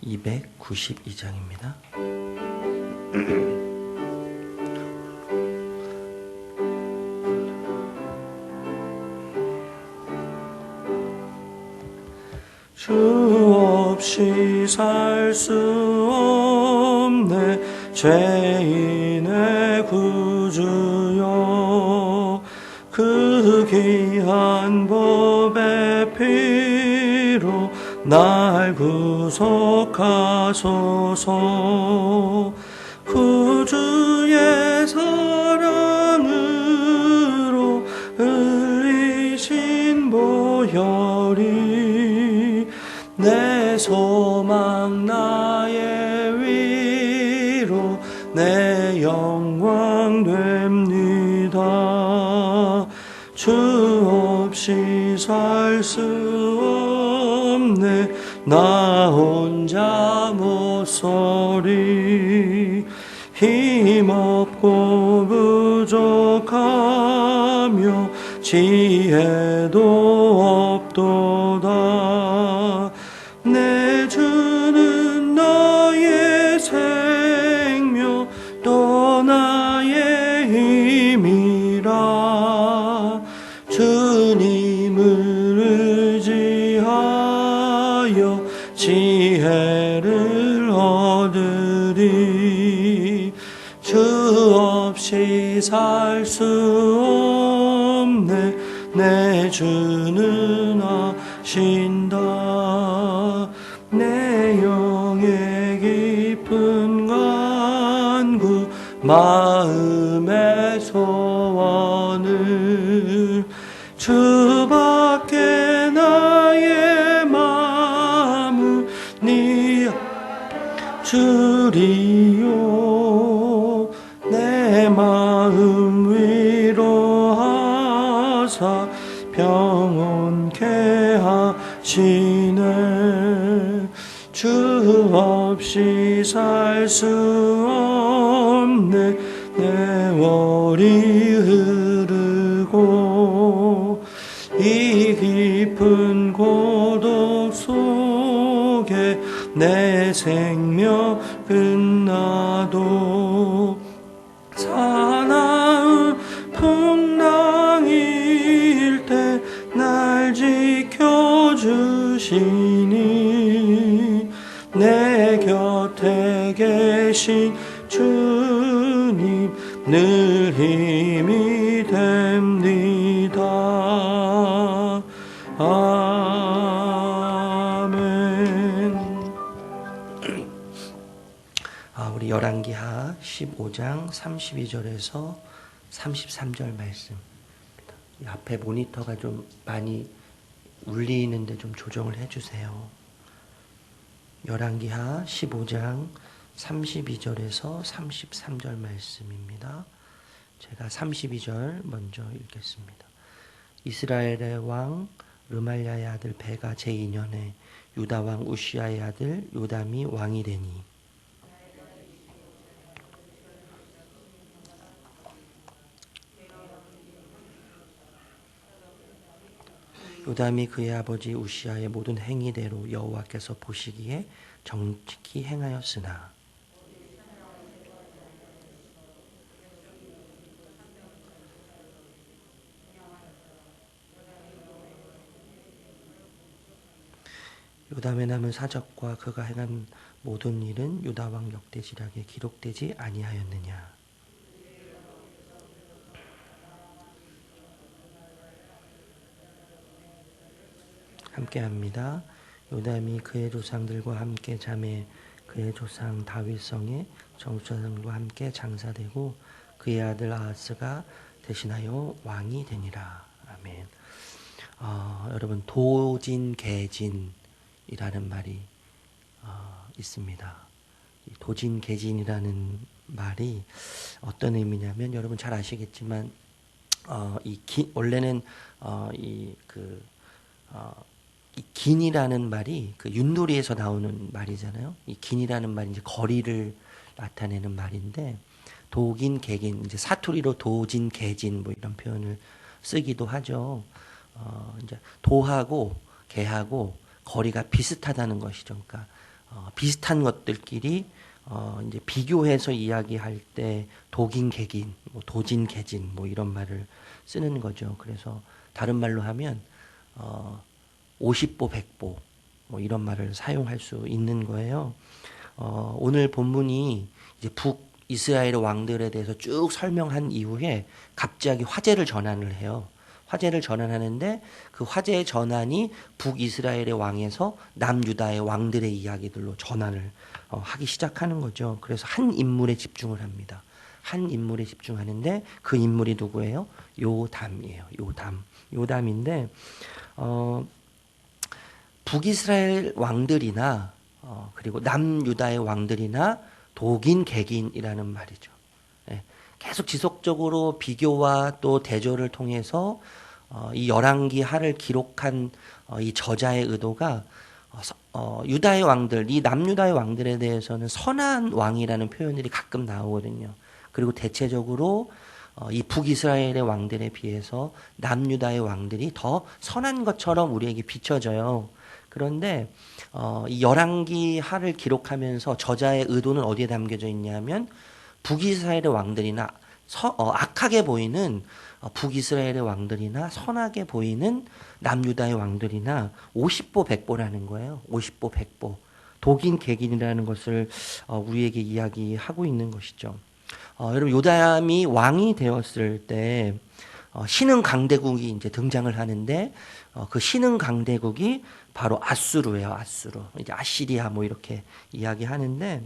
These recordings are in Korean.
292장입니다. 주 없이 살 수 없네 죄인의 구주여, 그 귀한 법의 피로 날 구속하소서. 구주의 사랑으로 흘리신 보혈이 내 소망 나의 위로 내 영광 됩니다. 주 없이 살 수 없네 나 혼자 못 서리. 힘없고 부족하며 지혜도 없도다. 내 주는 나의 생명 또 나의 힘이라. 주님을 의지하여 지혜를 얻으리. 주 없이 살 수 없네 내 주는 아신다. 내 영의 깊은 간구 마음의 소원을 주밖에 나의 마음을 네 주리요. 내 마음 위로하사 평온케 하시네. 주 없이 살 수 없네 세월이 흐르고 이 깊은 고독 속에 내 생명 끝나도 사나운 풍랑일 때 날 지켜주시니 내 곁에 계신 주님 늘 힘이 됩니다. 아멘. 우리 열왕기하 15장 32절에서 33절 말씀. 이 앞에 모니터가 좀 많이 울리는데 좀 조정을 해주세요. 열왕기하 15장 32절에서 33절 말씀입니다. 제가 32절 먼저 읽겠습니다. 이스라엘의 왕 르말야의 아들 베가 제2년에 유다 왕 우시아의 아들 요담이 왕이 되니 요담이 그의 아버지 우시아의 모든 행위대로 여호와께서 보시기에 정직히 행하였으나 요담에 남은 사적과 그가 행한 모든 일은 유다 왕 역대지략에 기록되지 아니하였느냐. 함께합니다. 요담이 그의 조상들과 함께 잠에 그의 조상 다윗성의 정수장과 함께 장사되고 그의 아들 아하스가 대신하여 왕이 되니라. 아멘. 여러분 도진개진이라는 말이 있습니다. 도진개진이라는 말이 어떤 의미냐면 여러분 잘 아시겠지만 원래는 이 긴이라는 말이 그 윷놀이에서 나오는 말이잖아요. 이 긴이라는 말이 이제 거리를 나타내는 말인데 도긴, 개긴, 이제 사투리로 도진, 개진 뭐 이런 표현을 쓰기도 하죠. 이제 도하고 개하고 거리가 비슷하다는 것이죠. 그러니까 비슷한 것들끼리 이제 비교해서 이야기할 때 독인, 객인, 뭐 도진, 개진 뭐 이런 말을 쓰는 거죠. 그래서 다른 말로 하면 50보, 100보 뭐 이런 말을 사용할 수 있는 거예요. 오늘 본문이 이제 북이스라엘 왕들에 대해서 쭉 설명한 이후에 갑자기 화제를 전환을 해요. 화제를 전환하는데 그 화제의 전환이 북이스라엘의 왕에서 남유다의 왕들의 이야기들로 전환을 하기 시작하는 거죠. 그래서 한 인물에 집중을 합니다. 한 인물에 집중하는데 그 인물이 누구예요? 요담이에요. 요담인데 북이스라엘 왕들이나 그리고 남유다의 왕들이나 독인, 객인이라는 말이죠. 계속 지속적으로 비교와 또 대조를 통해서 이 열왕기 하를 기록한 이 저자의 의도가 유다의 왕들, 이 남유다의 왕들에 대해서는 선한 왕이라는 표현들이 가끔 나오거든요. 그리고 대체적으로 이 북이스라엘의 왕들에 비해서 남유다의 왕들이 더 선한 것처럼 우리에게 비춰져요. 그런데 이 열왕기 하를 기록하면서 저자의 의도는 어디에 담겨져 있냐면 북이스라엘의 왕들이나 악하게 보이는 북이스라엘의 왕들이나 선하게 보이는 남유다의 왕들이나 50보 100보라는 거예요. 50보 100보. 독인 객인이라는 것을 우리에게 이야기하고 있는 것이죠. 여러분 요담이 왕이 되었을 때 신흥 강대국이 이제 등장을 하는데 그 신흥 강대국이 바로 아수르예요. 아수르. 이제 아시리아 뭐 이렇게 이야기하는데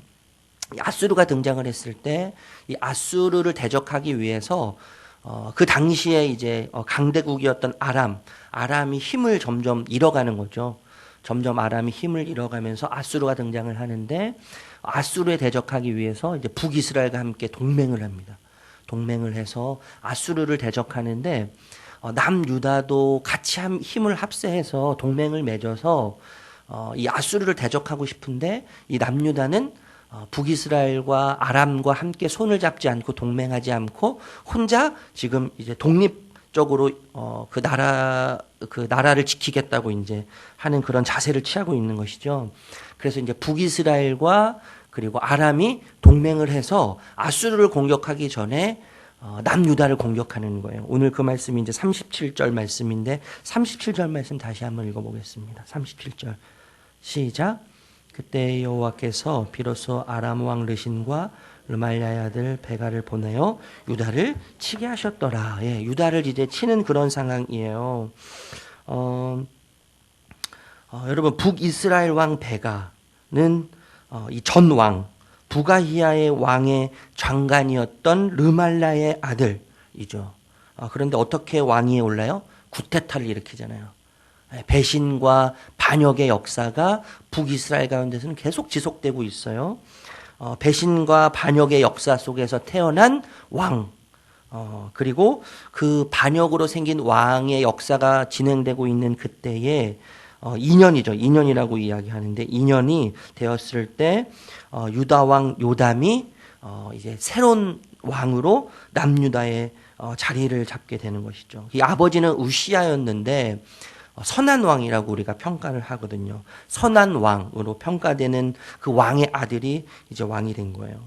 이 아수르가 등장을 했을 때 이 아수르를 대적하기 위해서 그 당시에 이제 강대국이었던 아람이 힘을 점점 잃어가는 거죠. 점점 아람이 힘을 잃어가면서 아수르가 등장을 하는데 아수르에 대적하기 위해서 이제 북이스라엘과 함께 동맹을 합니다. 동맹을 해서 아수르를 대적하는데 남유다도 같이 힘을 합세해서 동맹을 맺어서 이 아수르를 대적하고 싶은데 이 남유다는 북이스라엘과 아람과 함께 손을 잡지 않고 동맹하지 않고 혼자 지금 이제 독립적으로 그 나라를 지키겠다고 이제 하는 그런 자세를 취하고 있는 것이죠. 그래서 이제 북이스라엘과 그리고 아람이 동맹을 해서 아수르를 공격하기 전에 남유다를 공격하는 거예요. 오늘 그 말씀이 이제 37절 말씀인데 37절 말씀 다시 한번 읽어보겠습니다. 37절 시작. 그때 여호와께서 비로소 아람 왕 르신과 르말야의 아들 베가를 보내어 유다를 치게 하셨더라. 예, 유다를 이제 치는 그런 상황이에요. 여러분 북이스라엘 왕 베가는 이 전왕 부가히야의 왕의 장관이었던 르말라의 아들이죠. 그런데 어떻게 왕위에 올라요? 구테타를 일으키잖아요. 배신과 반역의 역사가 북이스라엘 가운데서는 계속 지속되고 있어요. 배신과 반역의 역사 속에서 태어난 왕, 그리고 그 반역으로 생긴 왕의 역사가 진행되고 있는 그때에 2년이죠. 2년이라고 이야기하는데 2년이 되었을 때 유다 왕 요담이 이제 새로운 왕으로 남유다의 자리를 잡게 되는 것이죠. 이 아버지는 우시아였는데 선한 왕이라고 우리가 평가를 하거든요. 선한 왕으로 평가되는 그 왕의 아들이 이제 왕이 된 거예요.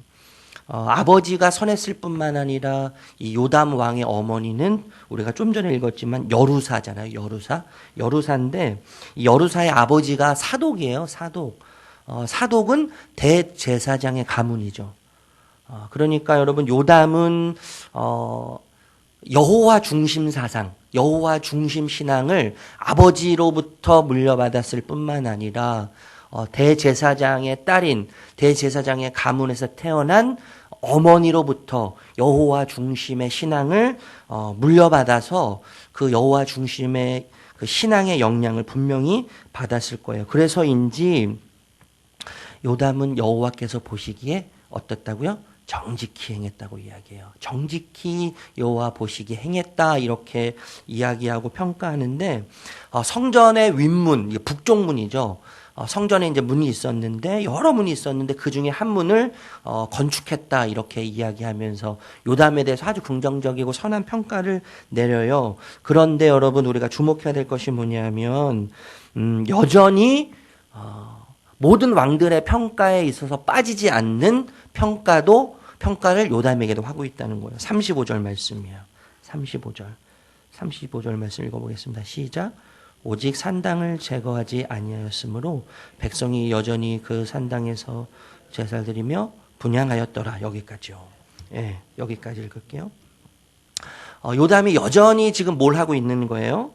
아버지가 선했을 뿐만 아니라 이 요담 왕의 어머니는 우리가 좀 전에 읽었지만 여루사잖아요. 여루사인데 이 여루사의 아버지가 사독이에요. 사독은 대제사장의 가문이죠. 그러니까 여러분 요담은 여호와 중심 사상, 여호와 중심 신앙을 아버지로부터 물려받았을 뿐만 아니라 대제사장의 딸인 대제사장의 가문에서 태어난 어머니로부터 여호와 중심의 신앙을 물려받아서 그 여호와 중심의 그 신앙의 영향을 분명히 받았을 거예요. 그래서인지 요담은 여호와께서 보시기에 어떻다고요? 정직히 행했다고 이야기해요. 정직히 여호와 보시기에 행했다 이렇게 이야기하고 평가하는데 성전의 윗문, 북쪽문이죠. 성전에 이제 문이 있었는데 여러 문이 있었는데 그 중에 한 문을 건축했다 이렇게 이야기하면서 요담에 대해서 아주 긍정적이고 선한 평가를 내려요. 그런데 여러분 우리가 주목해야 될 것이 뭐냐면 여전히 모든 왕들의 평가에 있어서 빠지지 않는 평가를 요담에게도 하고 있다는 거예요. 35절 말씀이에요. 35절 말씀 읽어보겠습니다. 시작. 오직 산당을 제거하지 아니하였으므로 백성이 여전히 그 산당에서 제사를 드리며 분향하였더라. 여기까지요. 예, 여기까지 읽을게요. 요담이 여전히 지금 뭘 하고 있는 거예요?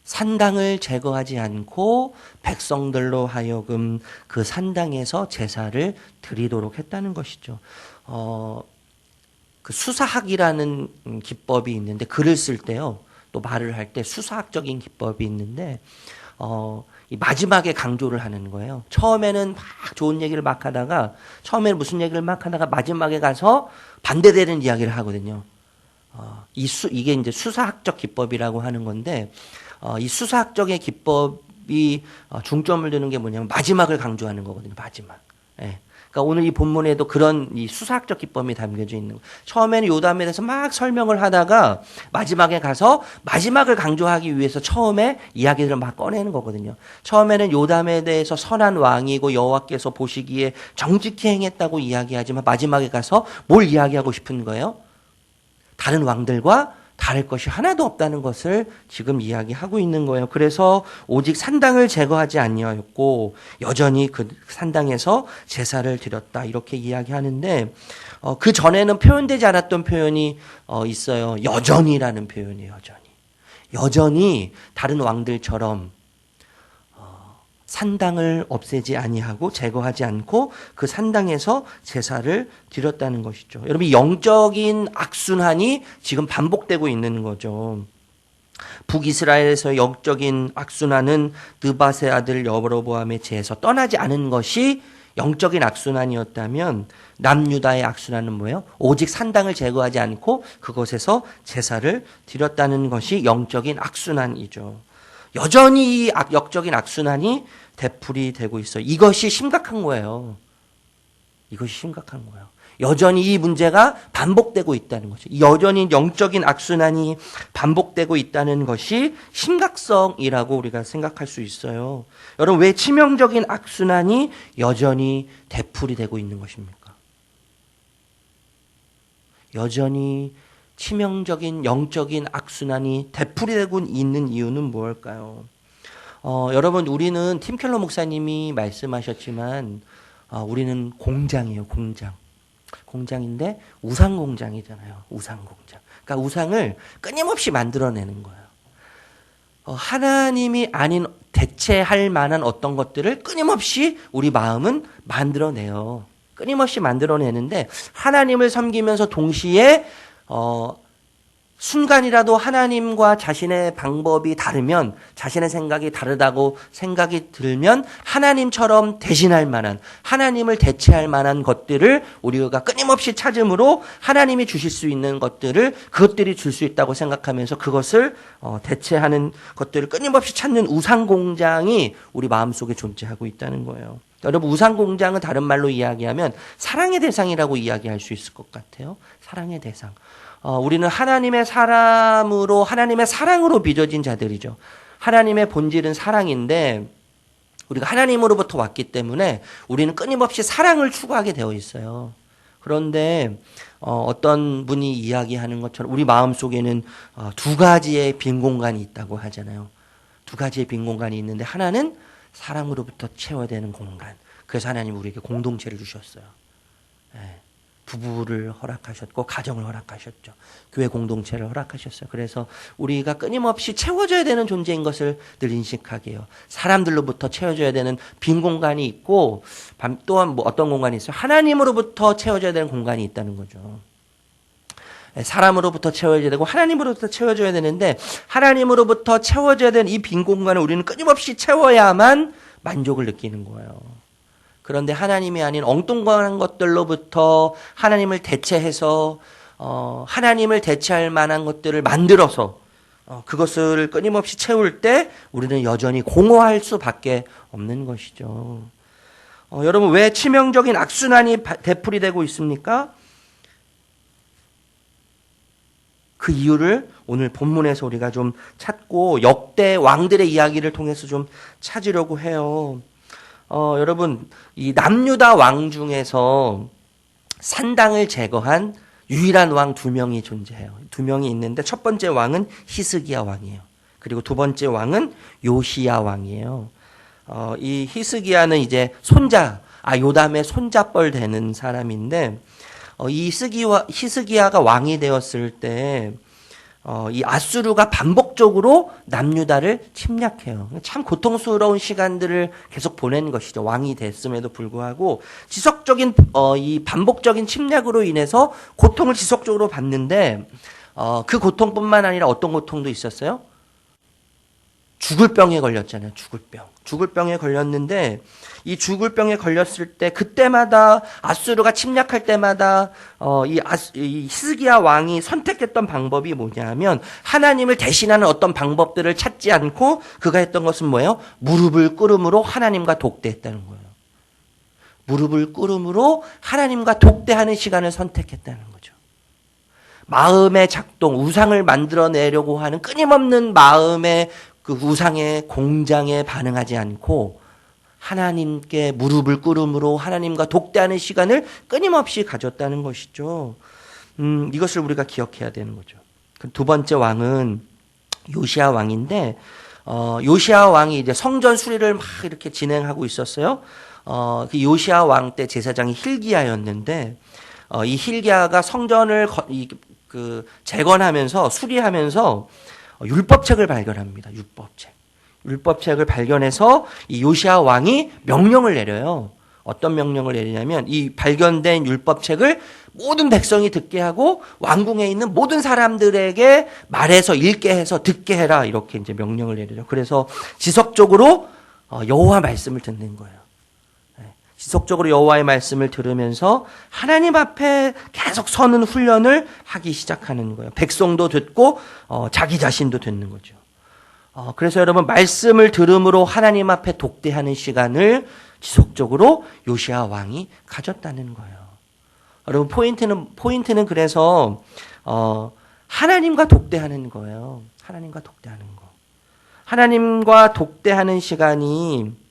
산당을 제거하지 않고 백성들로 하여금 그 산당에서 제사를 드리도록 했다는 것이죠. 그 수사학이라는 기법이 있는데 글을 쓸 때요. 또 말을 할 때 수사학적인 기법이 있는데 이 마지막에 강조를 하는 거예요. 처음에는 막 좋은 얘기를 막 하다가 처음에는 무슨 얘기를 막 하다가 마지막에 가서 반대되는 이야기를 하거든요. 이게 이제 수사학적 기법이라고 하는 건데 이 수사학적인 기법이 중점을 두는 게 뭐냐면 마지막을 강조하는 거거든요. 마지막. 예. 그러니까 오늘 이 본문에도 그런 이 수사학적 기법이 담겨져 있는 거예요. 처음에는 요담에 대해서 막 설명을 하다가 마지막에 가서 마지막을 강조하기 위해서 처음에 이야기들을 막 꺼내는 거거든요. 처음에는 요담에 대해서 선한 왕이고 여호와께서 보시기에 정직히 행했다고 이야기하지만 마지막에 가서 뭘 이야기하고 싶은 거예요? 다른 왕들과 다를 것이 하나도 없다는 것을 지금 이야기하고 있는 거예요. 그래서 오직 산당을 제거하지 아니하였고 여전히 그 산당에서 제사를 드렸다 이렇게 이야기하는데 그 전에는 표현되지 않았던 표현이 있어요. 여전히라는 표현이에요. 여전히 다른 왕들처럼 산당을 없애지 아니하고 제거하지 않고 그 산당에서 제사를 드렸다는 것이죠. 여러분, 영적인 악순환이 지금 반복되고 있는 거죠. 북이스라엘에서 영적인 악순환은 느밧의 아들 여로보암의 죄에서 떠나지 않은 것이 영적인 악순환이었다면 남유다의 악순환은 뭐예요? 오직 산당을 제거하지 않고 그것에서 제사를 드렸다는 것이 영적인 악순환이죠. 여전히 이 역적인 악순환이 되풀이되고 있어요. 이것이 심각한 거예요. 여전히 이 문제가 반복되고 있다는 거죠. 여전히 영적인 악순환이 반복되고 있다는 것이 심각성이라고 우리가 생각할 수 있어요. 여러분, 왜 치명적인 악순환이 여전히 되풀이되고 있는 것입니까? 여전히 치명적인 영적인 악순환이 되풀이되고 있는 이유는 무엇일까요? 여러분, 우리는 팀 켈러 목사님이 말씀하셨지만 우리는 공장이에요. 공장인데 우상 공장이잖아요. 우상 공장. 그러니까 우상을 끊임없이 만들어내는 거예요. 하나님이 아닌 대체할 만한 어떤 것들을 끊임없이 우리 마음은 만들어내요. 끊임없이 만들어내는데 하나님을 섬기면서 동시에 순간이라도 하나님과 자신의 방법이 다르면 자신의 생각이 다르다고 생각이 들면 하나님처럼 대신할 만한 하나님을 대체할 만한 것들을 우리가 끊임없이 찾음으로 하나님이 주실 수 있는 것들을 그것들이 줄 수 있다고 생각하면서 그것을 대체하는 것들을 끊임없이 찾는 우상공장이 우리 마음속에 존재하고 있다는 거예요. 여러분, 우상공장은 다른 말로 이야기하면 사랑의 대상이라고 이야기할 수 있을 것 같아요. 사랑의 대상. 우리는 하나님의 사람으로 하나님의 사랑으로 빚어진 자들이죠. 하나님의 본질은 사랑인데 우리가 하나님으로부터 왔기 때문에 우리는 끊임없이 사랑을 추구하게 되어 있어요. 그런데 어떤 분이 이야기하는 것처럼 우리 마음속에는 두 가지의 빈 공간이 있다고 하잖아요. 두 가지의 빈 공간이 있는데 하나는 사랑으로부터 채워야 되는 공간. 그래서 하나님 우리에게 공동체를 주셨어요. 부부를 허락하셨고 가정을 허락하셨죠. 교회 공동체를 허락하셨어요. 그래서 우리가 끊임없이 채워져야 되는 존재인 것을 늘 인식하게 해요. 사람들로부터 채워져야 되는 빈 공간이 있고 또한 어떤 공간이 있어요? 하나님으로부터 채워져야 되는 공간이 있다는 거죠. 사람으로부터 채워져야 되고 하나님으로부터 채워져야 되는데 하나님으로부터 채워져야 되는 이 빈 공간을 우리는 끊임없이 채워야만 만족을 느끼는 거예요. 그런데 하나님이 아닌 엉뚱한 것들로부터 하나님을 대체해서 하나님을 대체할 만한 것들을 만들어서 그것을 끊임없이 채울 때 우리는 여전히 공허할 수밖에 없는 것이죠. 여러분, 왜 치명적인 악순환이 되풀이되고 있습니까? 그 이유를 오늘 본문에서 우리가 좀 찾고 역대 왕들의 이야기를 통해서 좀 찾으려고 해요. 여러분, 이 남유다 왕 중에서 산당을 제거한 유일한 왕 두 명이 존재해요. 두 명이 있는데 첫 번째 왕은 히스기야 왕이에요. 그리고 두 번째 왕은 요시야 왕이에요. 이 히스기야는 이제 요담의 손자뻘 되는 사람인데, 이 히스기야가 왕이 되었을 때, 이 아수르가 반복적으로 남유다를 침략해요. 참 고통스러운 시간들을 계속 보낸 것이죠. 왕이 됐음에도 불구하고 지속적인 이 반복적인 침략으로 인해서 고통을 지속적으로 받는데 그 고통뿐만 아니라 어떤 고통도 있었어요? 죽을 병에 걸렸잖아요. 죽을 병에 걸렸는데 이 죽을 병에 걸렸을 때 그때마다 아수르가 침략할 때마다 이 히스기야 왕이 선택했던 방법이 뭐냐면 하나님을 대신하는 어떤 방법들을 찾지 않고 그가 했던 것은 뭐예요? 무릎을 꿇음으로 하나님과 독대했다는 거예요. 무릎을 꿇음으로 하나님과 독대하는 시간을 선택했다는 거죠. 마음의 작동, 우상을 만들어내려고 하는 끊임없는 마음의 그 우상의 공장에 반응하지 않고 하나님께 무릎을 꿇음으로 하나님과 독대하는 시간을 끊임없이 가졌다는 것이죠. 이것을 우리가 기억해야 되는 거죠. 두 번째 왕은 요시야 왕인데, 요시야 왕이 이제 성전 수리를 막 이렇게 진행하고 있었어요. 그 요시야 왕 때 제사장이 힐기야였는데, 이 힐기야가 성전을 재건하면서 수리하면서 율법책을 발견합니다. 율법책을 발견해서 이 요시야 왕이 명령을 내려요. 어떤 명령을 내리냐면 이 발견된 율법책을 모든 백성이 듣게 하고 왕궁에 있는 모든 사람들에게 말해서 읽게 해서 듣게 해라, 이렇게 이제 명령을 내리죠. 그래서 지속적으로 여호와 말씀을 듣는 거예요. 지속적으로 여호와의 말씀을 들으면서 하나님 앞에 계속 서는 훈련을 하기 시작하는 거예요. 백성도 듣고 자기 자신도 듣는 거죠. 그래서 여러분, 말씀을 들음으로 하나님 앞에 독대하는 시간을 지속적으로 요시야 왕이 가졌다는 거예요. 여러분, 포인트는 그래서 하나님과 독대하는 거예요. 하나님과 독대하는 거. 하나님과 독대하는 시간이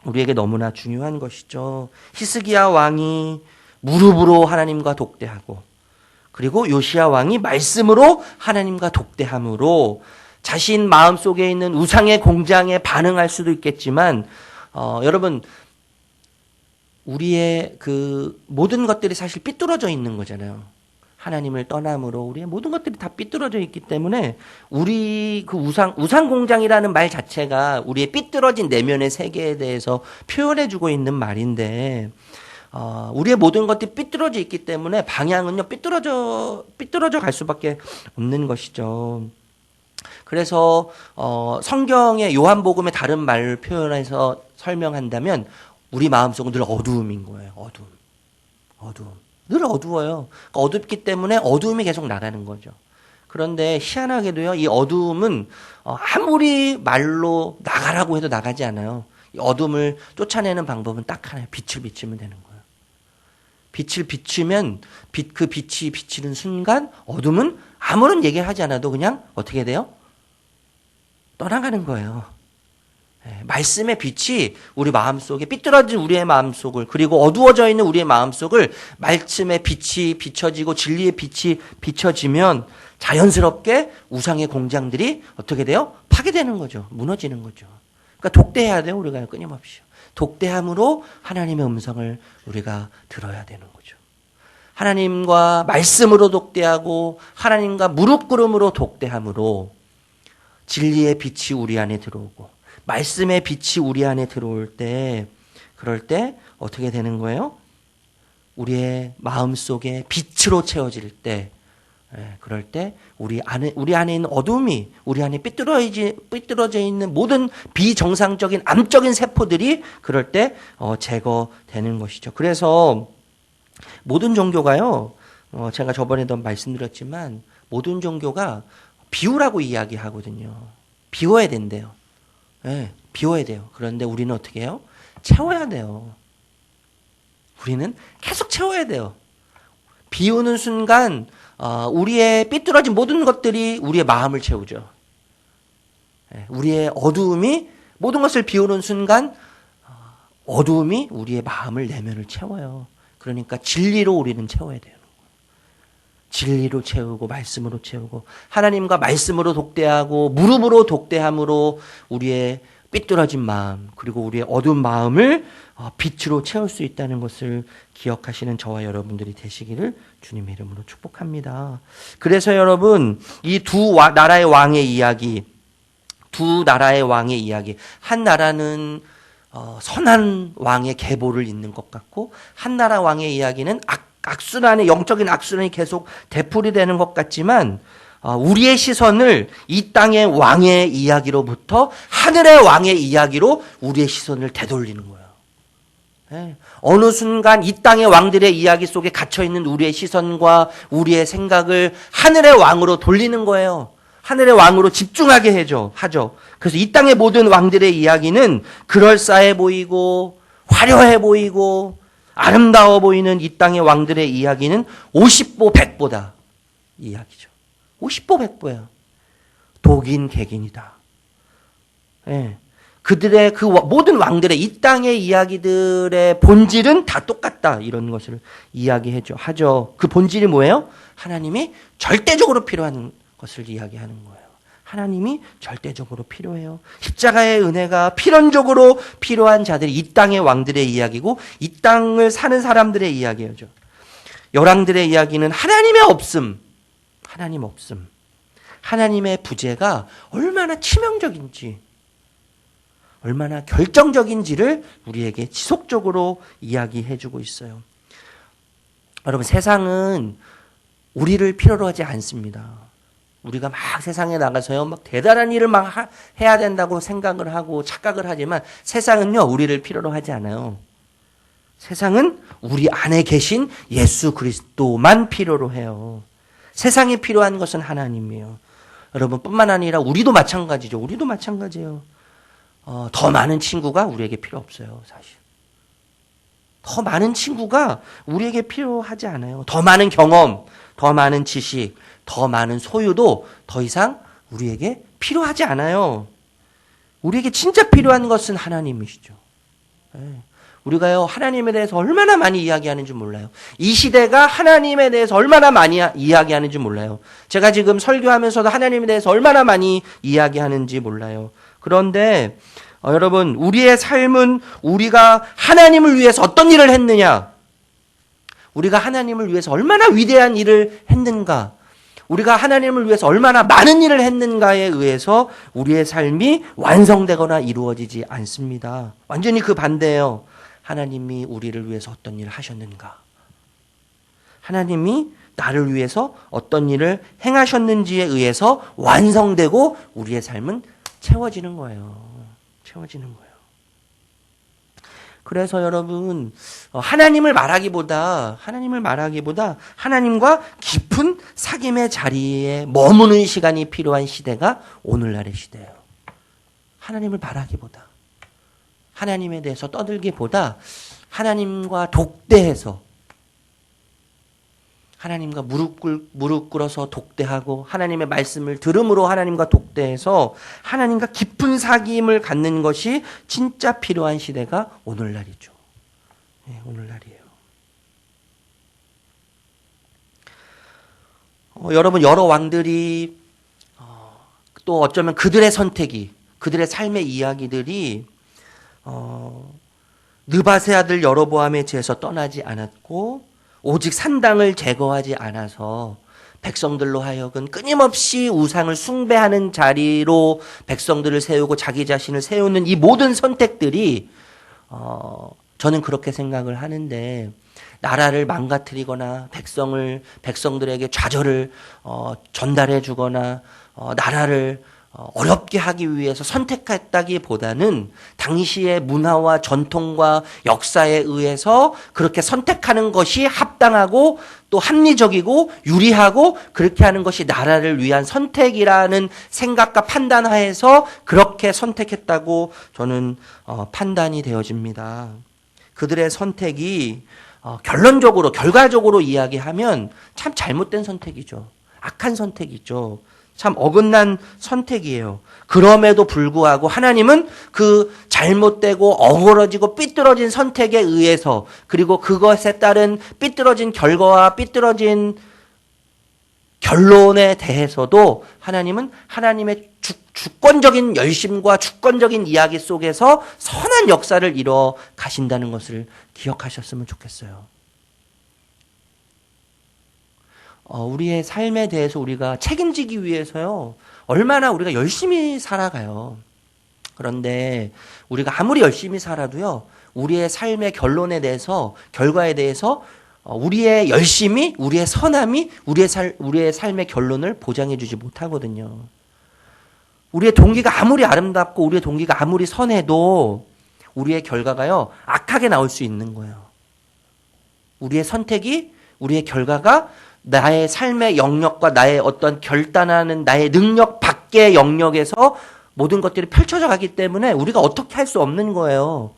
우리에게 너무나 중요한 것이죠. 히스기야 왕이 무릎으로 하나님과 독대하고, 그리고 요시야 왕이 말씀으로 하나님과 독대함으로 자신 마음속에 있는 우상의 공장에 반응할 수도 있겠지만, 여러분, 우리의 그 모든 것들이 사실 삐뚤어져 있는 거잖아요. 하나님을 떠남으로 우리의 모든 것들이 다 삐뚤어져 있기 때문에 우리 그 우상 공장이라는 말 자체가 우리의 삐뚤어진 내면의 세계에 대해서 표현해주고 있는 말인데, 우리의 모든 것들이 삐뚤어져 있기 때문에 방향은요 삐뚤어져 갈 수밖에 없는 것이죠. 그래서 성경의 요한복음의 다른 말을 표현해서 설명한다면 우리 마음속은 늘 어두움인 거예요. 어두움. 늘 어두워요. 그러니까 어둡기 때문에 어두움이 계속 나가는 거죠. 그런데 희한하게도요, 이 어두움은 아무리 말로 나가라고 해도 나가지 않아요. 이 어둠을 쫓아내는 방법은 딱 하나예요. 빛을 비추면 되는 거예요. 빛을 비추면 그 빛이 비치는 순간 어둠은 아무런 얘기를 하지 않아도 그냥 어떻게 돼요? 떠나가는 거예요. 말씀의 빛이 우리 마음속에, 삐뚤어진 우리의 마음속을, 그리고 어두워져 있는 우리의 마음속을 말씀의 빛이 비춰지고 진리의 빛이 비춰지면 자연스럽게 우상의 공장들이 어떻게 돼요? 파괴되는 거죠. 무너지는 거죠. 그러니까 독대해야 돼요. 우리가 끊임없이. 독대함으로 하나님의 음성을 우리가 들어야 되는 거죠. 하나님과 말씀으로 독대하고 하나님과 무릎 꿇음으로 독대함으로 진리의 빛이 우리 안에 들어오고 말씀의 빛이 우리 안에 들어올 때, 그럴 때 어떻게 되는 거예요? 우리의 마음속에 빛으로 채워질 때, 그럴 때 우리 안에 있는 어둠이, 우리 안에 삐뚤어져 있는 모든 비정상적인 암적인 세포들이 그럴 때 제거되는 것이죠. 그래서 모든 종교가요, 제가 저번에도 말씀드렸지만 모든 종교가 비우라고 이야기하거든요. 비워야 된대요. 비워야 돼요. 그런데 우리는 어떻게 해요? 채워야 돼요. 우리는 계속 채워야 돼요. 비우는 순간 우리의 삐뚤어진 모든 것들이 우리의 마음을 채우죠. 우리의 어두움이 모든 것을 비우는 순간 어두움이 우리의 마음을 내면을 채워요. 그러니까 진리로 우리는 채워야 돼요. 진리로 채우고 말씀으로 채우고 하나님과 말씀으로 독대하고 무릎으로 독대함으로 우리의 삐뚤어진 마음 그리고 우리의 어두운 마음을 빛으로 채울 수 있다는 것을 기억하시는 저와 여러분들이 되시기를 주님의 이름으로 축복합니다. 그래서 여러분 이 두 나라의 왕의 이야기 두 나라의 왕의 이야기 한 나라는 선한 왕의 계보를 잇는 것 같고 한 나라 왕의 이야기는 악순환의 영적인 악순환이 계속 되풀이되는 것 같지만 우리의 시선을 이 땅의 왕의 이야기로부터 하늘의 왕의 이야기로 우리의 시선을 되돌리는 거예요. 네. 어느 순간 이 땅의 왕들의 이야기 속에 갇혀있는 우리의 시선과 우리의 생각을 하늘의 왕으로 돌리는 거예요. 하늘의 왕으로 집중하게 하죠. 그래서 이 땅의 모든 왕들의 이야기는 그럴싸해 보이고 화려해 보이고 아름다워 보이는 이 땅의 왕들의 이야기는 50보 100보다 이야기죠. 50보 100보예요. 독인 객인이다. 예. 그들의 그 모든 왕들의 이 땅의 이야기들의 본질은 다 똑같다. 이런 것을 이야기하죠. 그 본질이 뭐예요? 하나님이 절대적으로 필요한 것을 이야기하는 거예요. 하나님이 절대적으로 필요해요. 십자가의 은혜가 필연적으로 필요한 자들이 이 땅의 왕들의 이야기고 이 땅을 사는 사람들의 이야기죠. 열왕들의 이야기는 하나님의 없음, 하나님 없음, 하나님의 부재가 얼마나 치명적인지, 얼마나 결정적인지를 우리에게 지속적으로 이야기해주고 있어요. 여러분, 세상은 우리를 필요로 하지 않습니다. 우리가 막 세상에 나가서요, 막 대단한 일을 막 해야 된다고 생각을 하고 착각을 하지만 세상은요, 우리를 필요로 하지 않아요. 세상은 우리 안에 계신 예수 그리스도만 필요로 해요. 세상에 필요한 것은 하나님이에요. 여러분, 뿐만 아니라 우리도 마찬가지죠. 우리도 마찬가지예요. 더 많은 친구가 우리에게 필요 없어요, 사실. 더 많은 친구가 우리에게 필요하지 않아요. 더 많은 경험, 더 많은 지식, 더 많은 소유도 더 이상 우리에게 필요하지 않아요. 우리에게 진짜 필요한 것은 하나님이시죠. 우리가요, 하나님에 대해서 얼마나 많이 이야기하는지 몰라요. 이 시대가 하나님에 대해서 얼마나 많이 이야기하는지 몰라요. 제가 지금 설교하면서도 하나님에 대해서 얼마나 많이 이야기하는지 몰라요. 그런데 여러분, 우리의 삶은 우리가 하나님을 위해서 어떤 일을 했느냐, 우리가 하나님을 위해서 얼마나 위대한 일을 했는가, 우리가 하나님을 위해서 얼마나 많은 일을 했는가에 의해서 우리의 삶이 완성되거나 이루어지지 않습니다. 완전히 그 반대예요. 하나님이 우리를 위해서 어떤 일을 하셨는가, 하나님이 나를 위해서 어떤 일을 행하셨는지에 의해서 완성되고 우리의 삶은 채워지는 거예요. 채워지는 거예요. 그래서 여러분, 하나님을 말하기보다 하나님과 깊은 사귐의 자리에 머무는 시간이 필요한 시대가 오늘날의 시대예요. 하나님을 말하기보다, 하나님에 대해서 떠들기보다 하나님과 독대해서, 하나님과 무릎 꿇어서 독대하고 하나님의 말씀을 들음으로 하나님과 독대해서 하나님과 깊은 사귐을 갖는 것이 진짜 필요한 시대가 오늘날이죠. 네, 오늘날이에요. 여러분, 여러 왕들이 또 어쩌면 그들의 선택이, 그들의 삶의 이야기들이 느밧의 아들 여로보암의 죄에서 떠나지 않았고 오직 산당을 제거하지 않아서 백성들로 하여금 끊임없이 우상을 숭배하는 자리로 백성들을 세우고 자기 자신을 세우는 이 모든 선택들이 저는 그렇게 생각을 하는데, 나라를 망가뜨리거나 백성들에게 좌절을 전달해 주거나 나라를 어렵게 하기 위해서 선택했다기보다는 당시의 문화와 전통과 역사에 의해서 그렇게 선택하는 것이 합당하고 또 합리적이고 유리하고 그렇게 하는 것이 나라를 위한 선택이라는 생각과 판단하에서 그렇게 선택했다고 저는 판단이 되어집니다. 그들의 선택이 결과적으로 이야기하면 참 잘못된 선택이죠. 악한 선택이죠. 참 어긋난 선택이에요. 그럼에도 불구하고 하나님은 그 잘못되고 어그러지고 삐뚤어진 선택에 의해서 그리고 그것에 따른 삐뚤어진 결과와 삐뚤어진 결론에 대해서도 하나님은 하나님의 주권적인 열심과 주권적인 이야기 속에서 선한 역사를 이뤄 가신다는 것을 기억하셨으면 좋겠어요. 우리의 삶에 대해서 우리가 책임지기 위해서요, 얼마나 우리가 열심히 살아가요. 그런데 우리가 아무리 열심히 살아도요, 우리의 삶의 결론에 대해서, 결과에 대해서 우리의 열심이, 우리의 선함이 우리의 삶의 결론을 보장해 주지 못하거든요. 우리의 동기가 아무리 아름답고 우리의 동기가 아무리 선해도 우리의 결과가요, 악하게 나올 수 있는 거예요. 우리의 선택이, 우리의 결과가 나의 삶의 영역과 나의 어떤 결단하는 나의 능력 밖의 영역에서 모든 것들이 펼쳐져 가기 때문에 우리가 어떻게 할 수 없는 거예요.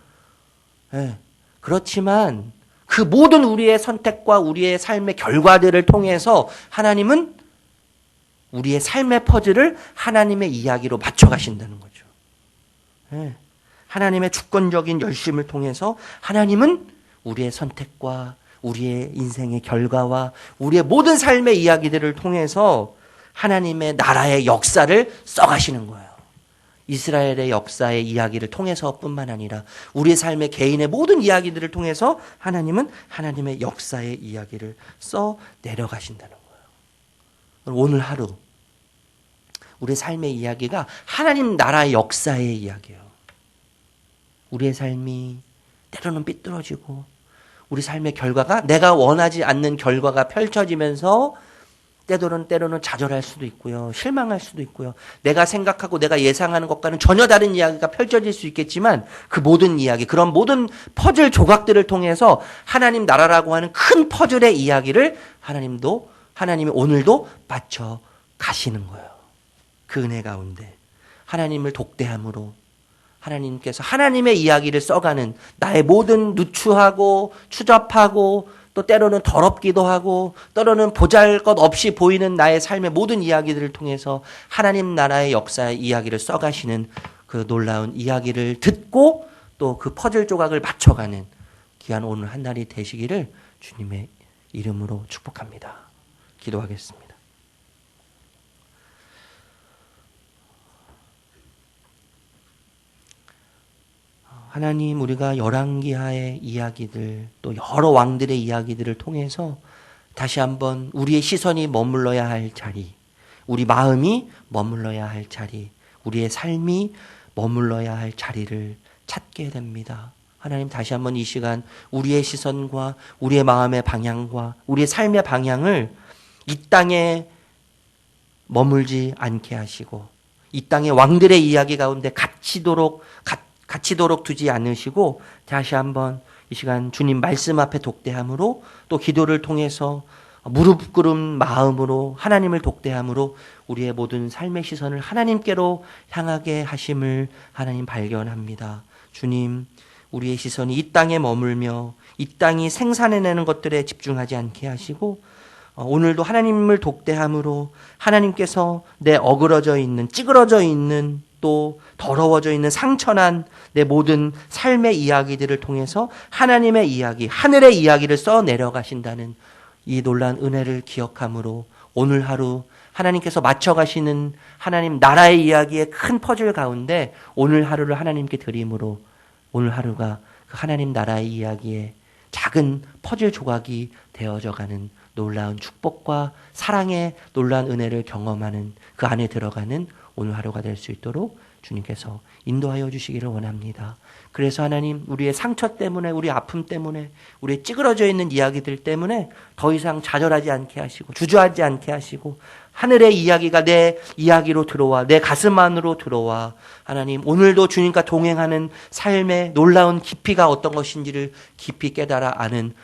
네. 그렇지만 그 모든 우리의 선택과 우리의 삶의 결과들을 통해서 하나님은 우리의 삶의 퍼즐을 하나님의 이야기로 맞춰 가신다는 거죠. 네. 하나님의 주권적인 열심을 통해서 하나님은 우리의 선택과 우리의 인생의 결과와 우리의 모든 삶의 이야기들을 통해서 하나님의 나라의 역사를 써가시는 거예요. 이스라엘의 역사의 이야기를 통해서뿐만 아니라 우리의 삶의 개인의 모든 이야기들을 통해서 하나님은 하나님의 역사의 이야기를 써 내려가신다는 거예요. 오늘 하루 우리의 삶의 이야기가 하나님 나라의 역사의 이야기예요. 우리의 삶이 때로는 삐뚤어지고 우리 삶의 결과가 내가 원하지 않는 결과가 펼쳐지면서 때로는 좌절할 수도 있고요. 실망할 수도 있고요. 내가 생각하고 내가 예상하는 것과는 전혀 다른 이야기가 펼쳐질 수 있겠지만 그 모든 이야기, 그런 모든 퍼즐 조각들을 통해서 하나님 나라라고 하는 큰 퍼즐의 이야기를 하나님이 오늘도 맞춰 가시는 거예요. 그 은혜 가운데 하나님을 독대함으로 하나님께서 하나님의 이야기를 써가는 나의 모든 누추하고 추잡하고 또 때로는 더럽기도 하고 때로는 보잘것없이 보이는 나의 삶의 모든 이야기들을 통해서 하나님 나라의 역사의 이야기를 써가시는 그 놀라운 이야기를 듣고 또 그 퍼즐 조각을 맞춰가는 귀한 오늘 한 날이 되시기를 주님의 이름으로 축복합니다. 기도하겠습니다. 하나님, 우리가 열왕기하의 이야기들 또 여러 왕들의 이야기들을 통해서 다시 한번 우리의 시선이 머물러야 할 자리, 우리 마음이 머물러야 할 자리, 우리의 삶이 머물러야 할 자리를 찾게 됩니다. 하나님, 다시 한번 이 시간 우리의 시선과 우리의 마음의 방향과 우리의 삶의 방향을 이 땅에 머물지 않게 하시고 이 땅의 왕들의 이야기 가운데 갇히도록 두지 않으시고 다시 한번 이 시간 주님 말씀 앞에 독대함으로 또 기도를 통해서 무릎 꿇은 마음으로 하나님을 독대함으로 우리의 모든 삶의 시선을 하나님께로 향하게 하심을 하나님 발견합니다. 주님, 우리의 시선이 이 땅에 머물며 이 땅이 생산해내는 것들에 집중하지 않게 하시고 오늘도 하나님을 독대함으로 하나님께서 내 어그러져 있는 찌그러져 있는 또 더러워져 있는 상처난 내 모든 삶의 이야기들을 통해서 하나님의 이야기, 하늘의 이야기를 써 내려가신다는 이 놀라운 은혜를 기억함으로 오늘 하루 하나님께서 맞춰가시는 하나님 나라의 이야기의 큰 퍼즐 가운데 오늘 하루를 하나님께 드림으로 오늘 하루가 그 하나님 나라의 이야기의 작은 퍼즐 조각이 되어져가는 놀라운 축복과 사랑의 놀라운 은혜를 경험하는 그 안에 들어가는 오늘 하루가 될 수 있도록 주님께서 인도하여 주시기를 원합니다. 그래서 하나님, 우리의 상처 때문에, 우리 아픔 때문에, 우리의 찌그러져 있는 이야기들 때문에 더 이상 좌절하지 않게 하시고 주저하지 않게 하시고 하늘의 이야기가 내 이야기로 들어와 내 가슴 안으로 들어와 하나님, 오늘도 주님과 동행하는 삶의 놀라운 깊이가 어떤 것인지를 깊이 깨달아 아는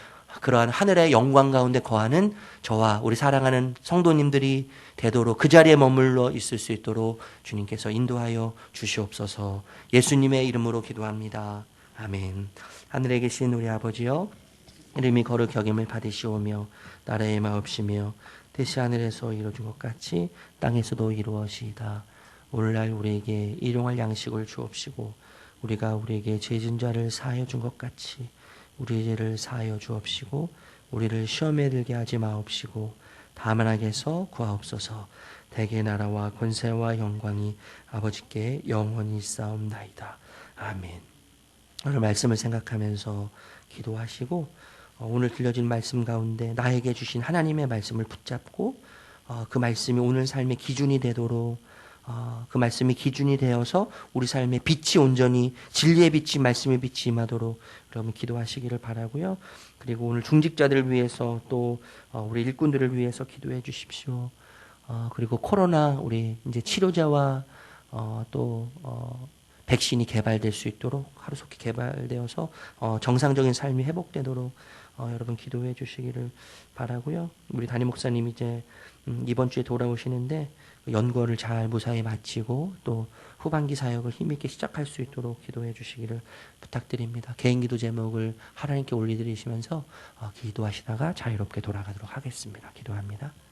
그러한 하늘의 영광 가운데 거하는 저와 우리 사랑하는 성도님들이 되도록 그 자리에 머물러 있을 수 있도록 주님께서 인도하여 주시옵소서. 예수님의 이름으로 기도합니다. 아멘. 하늘에 계신 우리 아버지여, 이름이 거룩 여김을 받으시오며 나라의 마옵시며 대시 하늘에서 이루어진 것 같이 땅에서도 이루어지이다. 오늘날 우리에게 일용할 양식을 주옵시고 우리가 우리에게 죄진 자를 사하여 준 것 같이 우리의 죄를 사하여 주옵시고 우리를 시험에 들게 하지 마옵시고 다만 악에서 구하옵소서. 대개 나라와 권세와 영광이 아버지께 영원히 있사옵나이다. 아멘. 오늘 말씀을 생각하면서 기도하시고 오늘 들려진 말씀 가운데 나에게 주신 하나님의 말씀을 붙잡고 그 말씀이 오늘 삶의 기준이 되도록 그 말씀이 기준이 되어서 우리 삶의 빛이 온전히 진리의 빛이 말씀의 빛이 임하도록 여러분 기도하시기를 바라고요. 그리고 오늘 중직자들을 위해서 또 우리 일꾼들을 위해서 기도해 주십시오. 그리고 코로나 우리 이제 치료제와 또 백신이 개발될 수 있도록 하루속히 개발되어서 정상적인 삶이 회복되도록 여러분 기도해 주시기를 바라고요. 우리 담임 목사님 이제 이번 주에 돌아오시는데 연구를 잘 무사히 마치고 또 후반기 사역을 힘있게 시작할 수 있도록 기도해 주시기를 부탁드립니다. 개인 기도 제목을 하나님께 올려드리시면서 기도하시다가 자유롭게 돌아가도록 하겠습니다. 기도합니다.